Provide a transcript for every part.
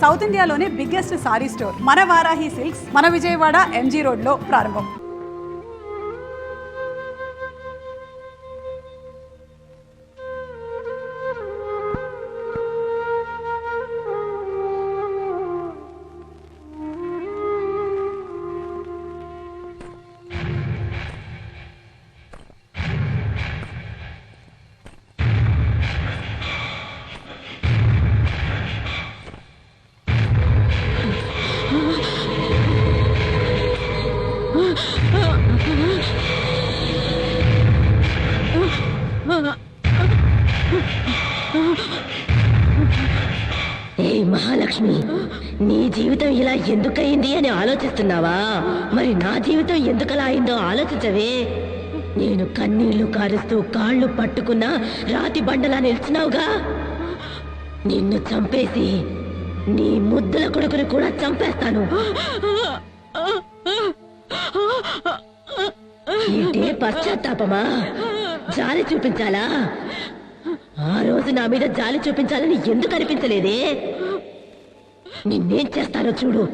South ఇండియాలోనే biggest sorry store మన Varahi silks మన విజయవాడ ఎంజీ రోడ్ లో ప్రారంభం. ఏ మహాలక్ష్మి, నీ జీవితం ఇలా ఎందుకయింది అని ఆలోచిస్తున్నావా? మరి నా జీవితం ఎందుకలా అయిందో ఆలోచించవే. నేను కన్నీళ్లు కారుస్తూ కాళ్ళు పట్టుకున్నా రాతి బండలా నిలిచినావుగా. నిన్ను చంపేసి నీ ముద్దుల కొడుకుని కూడా చంపేస్తాను. ఏంటే పశ్చాత్తాపమా? జాలి చూపించాలా? ఆ రోజు నా మీద జాలి చూపించాలని ఎందుకు అనిపించలేదే? నిన్నేం చేస్తానో చూడు.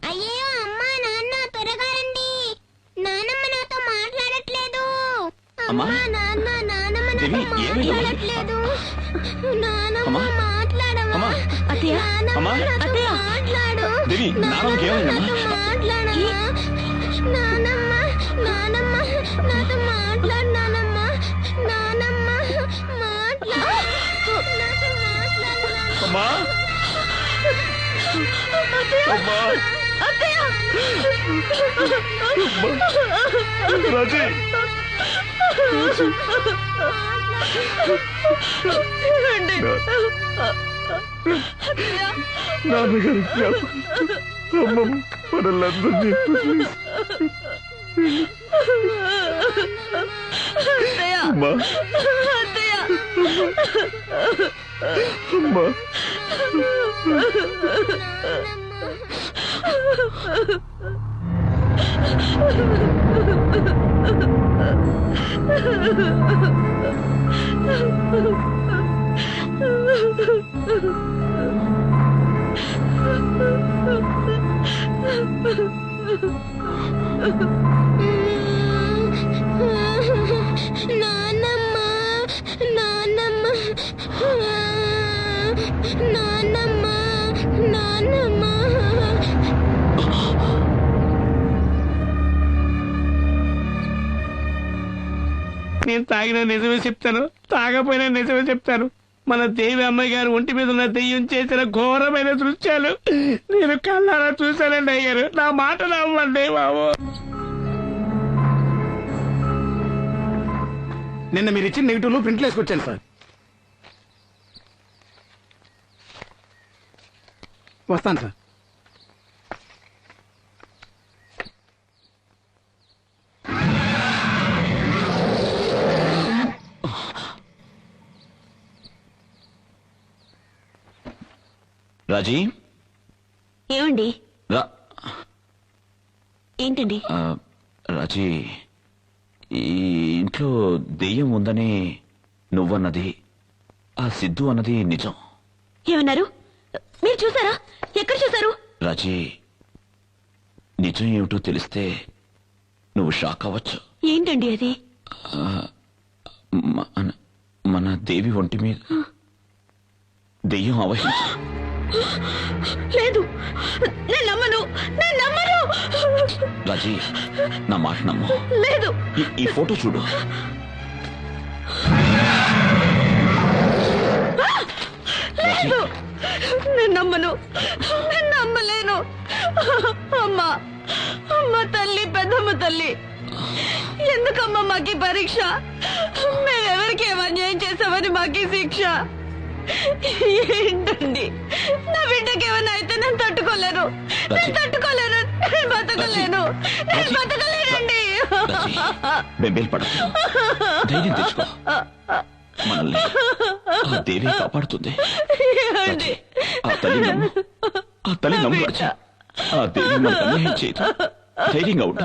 అయ్యో అమ్మా నాన్న త్వరగా రండి. నానమ్మ నాతో మాట్లాడట్లేదు. అమ్మా నాన్న నానమ్మ నాతో మాట్లాడట్లేదు. నానమ్మ మాట్లాడమ్మా. అత్తయ్య, నానమ్మ నాతో మాట్లాడు. నానమ్మ నాతో మాట్లాడమ్మా. నానమ్మ నానమ్మ నాతో మాట్లాడు. నానమ్మ నానమ్మ మాట్లాడు. నాతో మాట్లాడు. అమ్మా అమ్మా రాజీ, నాన్నగారి అమ్మ మనల్లందరినీ అమ్మా అమ్మా నానమ్మ నానమ్మ నానమ్మ నానమ్మ. నేను తాగిన నిజమే చెప్తాను, తాగపోయినా నిజమే చెప్తాను. మన దేవి అమ్మాయి గారు ఒంటి మీద ఉన్న దెయ్యం చేసిన ఘోరమైన దృశ్యాలు నేను కళ్ళారా చూశానండి అయ్యారు. నా మాట నమ్మండి బాబు. నిన్న మీరు ఇచ్చిన నెగిటివ్లు ప్రింట్లు వేసుకొచ్చాను సార్. వస్తాను సార్. రాజీ, ఏమండి? ఏంటండి? రాజీ, ఈ ఇంట్లో దెయ్యం ఉందని నువ్వన్నది, ఆ సిద్ధు అన్నది నిజం. ఏమన్నారు? మీరు చూసారా? ఎక్కడ చూసారు? రాజీ, నిజం ఏమిటో తెలిస్తే నువ్వు షాక్ అవ్వచ్చు. ఏంటండి అది? మన దేవి ఒంటి మీద దెయ్యం అవహించి లేదు, నేను నమ్మను. రాజీ, నా మాట నమ్ము. లేదు, ఈ ఫోటో చూడు. రాజీ, నేను నమ్మలేను. అమ్మా, తల్లి, పెద్దమ్మ తల్లి, ఎందుకమ్మా మాకి పరీక్ష? మేమెవరికి ఏమన్యాయం చేసామని మాకి శిక్ష ఏంటండి? నా బిడ్డకి ఏమైనా అయితే నేను తట్టుకోలేను. నేను బతకలేనండి. బెంబేలు పడకు, ధైర్యం తెచ్చుకో. మనల్ని ఆ దేవి కాపాడుతుంది. రాజీ, ఆ తల్లి నమ్ము రాజీ. ఆ దేవి మనకు అన్యాయం చేయదు. ధైర్యంగా ఉండు.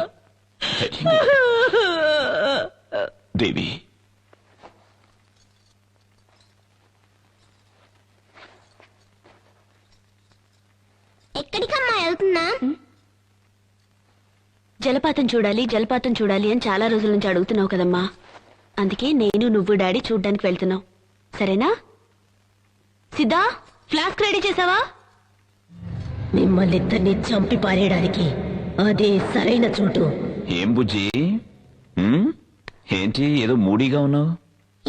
దేవి, ఎక్కడికమ్మా వెళ్తున్నా? జలపాతం చూడాలి అని చాలా రోజుల నుంచి అడుగుతున్నావు కదమ్మా. అందుకే నేను, నువ్వు, డాడీ చూడ్డానికి వెళ్తున్నావు. సరేనా? సిద్ధా, ఫ్లాస్క్ రెడీ చేసావా? మిమ్మల్ని ఇద్దరిని చంపి పారేయడానికి అదే సరైన చోటు. ఏం బుజ్జి, ఏంటి ఏదో మూడీగా ఉన్నావు?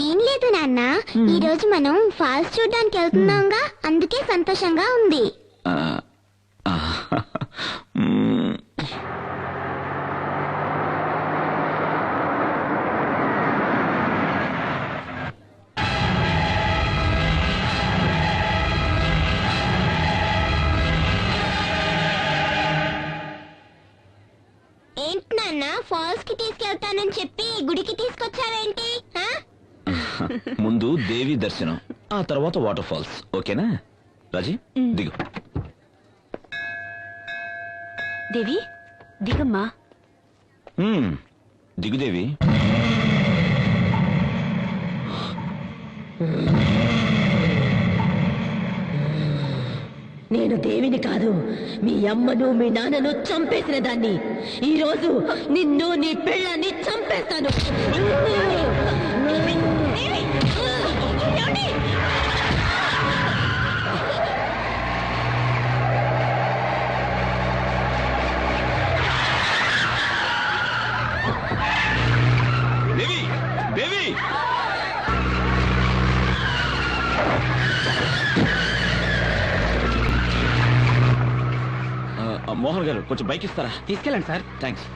ఏం లేదు నాన్న, ఈ రోజు మనం ఫాల్స్ చూడడానికి వెళ్తున్నాంగా, అందుకే సంతోషంగా ఉంది. ఏంటి నాన్న, ఫాల్స్ కి తీసుకెళ్తానని చెప్పి గుడికి తీసుకొచ్చావేంటి? ముందు దేవి దర్శనం, ఆ తర్వాత వాటర్ ఫాల్స్. ఓకేనా రాజీ? దిగు. దేవి, దిగమ్మా. దిగు దేవి. నేను దేవిని కాదు, మీ అమ్మను, మీ నాన్నను చంపేసిన దాన్ని. ఈ రోజు నిన్ను, నీ పెళ్ళాన్ని చంపేస్తాను. దేవి, దేవి, మోహన్ గారు కొంచెం బైక్ ఇస్తారా? తీసుకెళ్ళండి సార్. థ్యాంక్స్.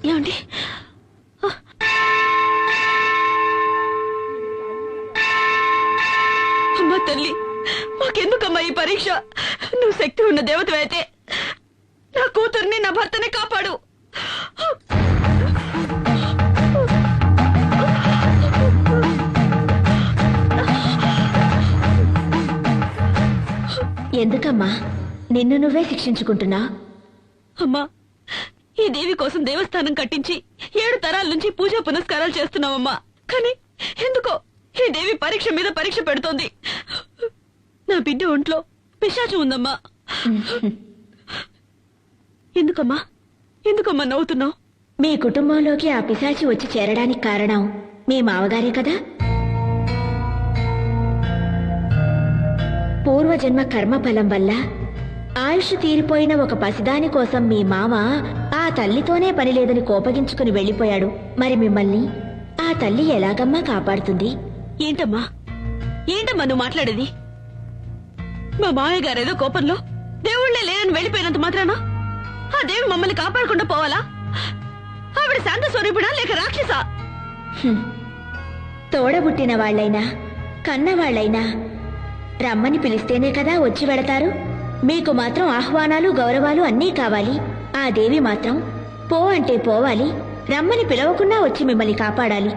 ఏమండి? అమ్మా తల్లి, మాకెందుకమ్మా ఈ పరీక్ష? నువ్వు శక్తి ఉన్న దేవతవైతే నా కూతుర్ని, నా భర్తని కాపాడు. ఎందుకమ్మా నిన్ను నువ్వే శిక్షించుకుంటున్నా? అమ్మా, ఈ దేవి కోసం దేవస్థానం కట్టించి 7 తరాల నుంచి పూజా పునస్కారాలు చేస్తున్నామమ్మా. కానీ ఎందుకో ఈ దేవి పరీక్ష మీద పరీక్ష పెడుతోంది. నా బిడ్డ ఒంట్లో పిశాచం ఉందమ్మా. ఎందుకమ్మా ఎందుకమ్మా నవ్వుతున్నావు? మీ కుటుంబంలోకి ఆ పిశాచి వచ్చి చేరడానికి కారణం మీ మావగారే కదా? పూర్వజన్మ కర్మఫలం వల్ల ఆయుష్ తీరిపోయిన ఒక పసిదాని కోసం మీ మామ ఆ తల్లితోనే పని లేదని కోపగించుకుని వెళ్లిపోయాడు. మరి మిమ్మల్ని ఆ తల్లి ఎలాగమ్మా కాపాడుతుంది? ఏంటమ్మా నువ్వు మాట్లాడేది? మా మామయ్య గారేదో కోపంలో దేవుళ్లే లేరని వెళ్లిపోయినంత మాత్రాన ఆ దేవి మమ్మల్ని కాపాడకుండా పోవాలా? ఆవిడ శాంత స్వరూపిడా లేక రాక్షసా? తోడబుట్టిన వాళ్లైనా కన్నవాళ్లైనా రమ్మని పిలిస్తేనే కదా వచ్చి వెళతారు. మీకు మాత్రం ఆహ్వానాలు గౌరవాలు అన్నీ కావాలి. ఆ దేవి మాత్రం పో అంటే పోవాలి, రమ్మని పిలవకుండా వచ్చి మిమ్మల్ని కాపాడాలి.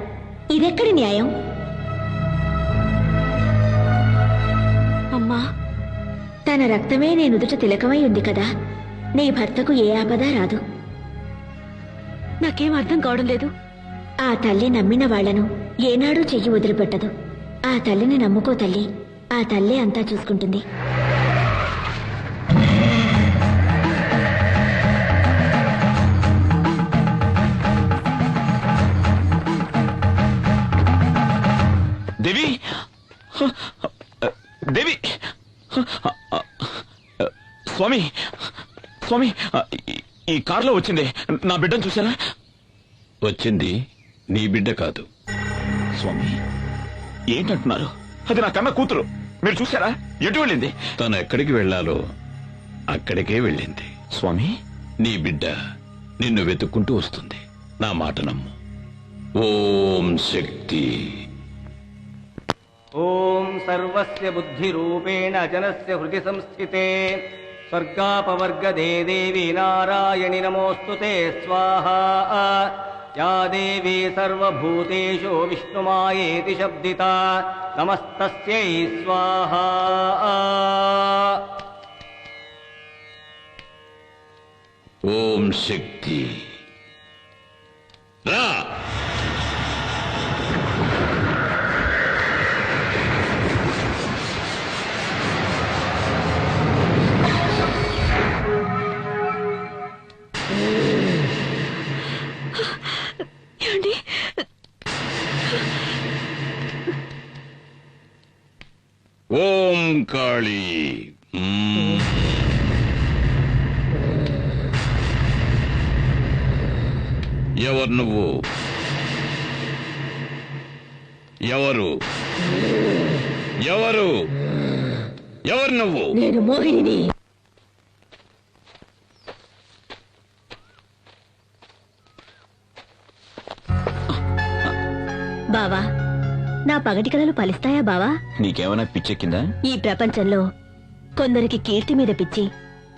ఇదెక్కడి న్యాయం? అమ్మా, తన రక్తమే నీ నుదుట తిలకమై ఉంది కదా, నీ భర్తకు ఏ ఆపద రాదు. నాకేం అర్థం కావడం లేదు. ఆ తల్లి నమ్మిన వాళ్లను ఏనాడూ చెయ్యి వదిలిపెట్టదు. ఆ తల్లిని నమ్ముకో తల్లి, ఆ తల్లే అంతా చూసుకుంటుంది. దేవి దేవి స్వామి స్వామి, ఈ కారులో వచ్చింది నా బిడ్డను చూసారా? వచ్చింది నీ బిడ్డ కాదు. స్వామి ఏంటంటున్నారు? అది నా కన్న కూతురు. మీరు చూసారా? ఎటు వెళ్ళింది? తను ఎక్కడికి వెళ్ళాలో అక్కడికే వెళ్ళింది. స్వామి, నీ బిడ్డ నిన్ను వెతుక్కుంటూ వస్తుంది. నా మాట నమ్ము. ఓం శక్తి. ఓం సర్వస్య బుద్ధిరూపేణ జనస్య హృది సంస్థితే స్వర్గాపవర్గదే దేవి నారాయణి నమోస్తుతే స్వాహా. యా దేవీ సర్వభూతేషు విష్ణుమాయేతి శబ్దితా నమస్తస్యై స్వాహా. ఓం శక్తి. రా. ఏమండి? ఓం కాళీ. ఎవరు నువ్వు? ఎవరు ఎవరు ఎవరు నువ్వు? నేను మోహిని. బావా, నా పగటి కలలు ఫలిస్తాయా బావా? నీకేమైనా పిచ్చెక్కిందా? ఈ ప్రపంచంలో కొందరికి కీర్తి మీద పిచ్చి,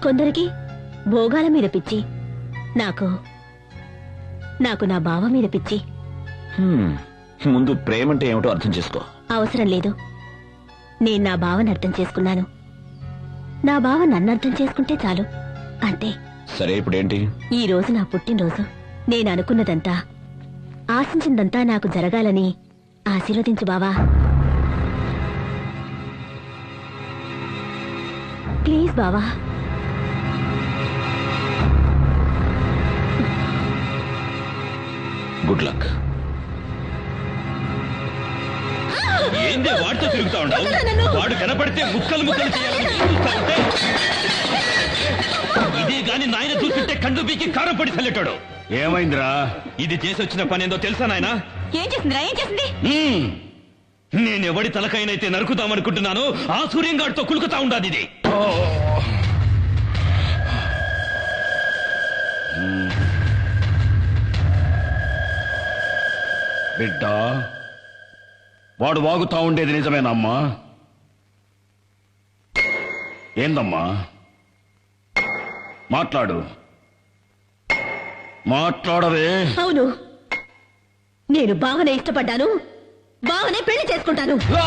కొందరికి భోగాల మీద పిచ్చి, నాకు నా బావ మీద పిచ్చి. ముందు ప్రేమంటే ఏమిటో అర్థం చేసుకో. అవసరం లేదు. నేను నా బావని అర్థం చేసుకున్నాను. నా బావ నన్ను అర్థం చేసుకుంటే చాలు, అంతే. సరే, ఇప్పుడేంటి? ఈ రోజు నా పుట్టినరోజు. నేను అనుకున్నదంతా, ఆశించిందంతా నాకు జరగాలని ఆశీర్వదించు బావా. ప్లీజ్ బావా. Good luck. ఏందే వాడితో తిరుగుతా ఉంటావు? వాడు కనపడితే ముక్కలు ముక్కలు చేయాలని చూస్తా ఉంటే ఇదే గాని నాయన చూస్తుంటే కండు పీకి కారం పడి చల్లెట్టాడు. ఏమైందిరా? ఇది చేసి వచ్చిన పని ఏందో తెలుసా నాయన? ఏం చేసిందిరా? ఏం చేసింది? నేనెవడి తలకైనైతే నరుకుతామనుకుంటున్నాను ఆ సూర్యంగాడితో కులుకుతా ఉండాది ఇది. బిడ్డ, వాడు వాగుతా ఉండేది నిజమేనమ్మా? ఏందమ్మా? మాట్లాడు, మాట్లాడవే. అవును, నేను బావనే ఇష్టపడ్డాను, బావనే పెళ్లి చేసుకుంటాను. ఆ!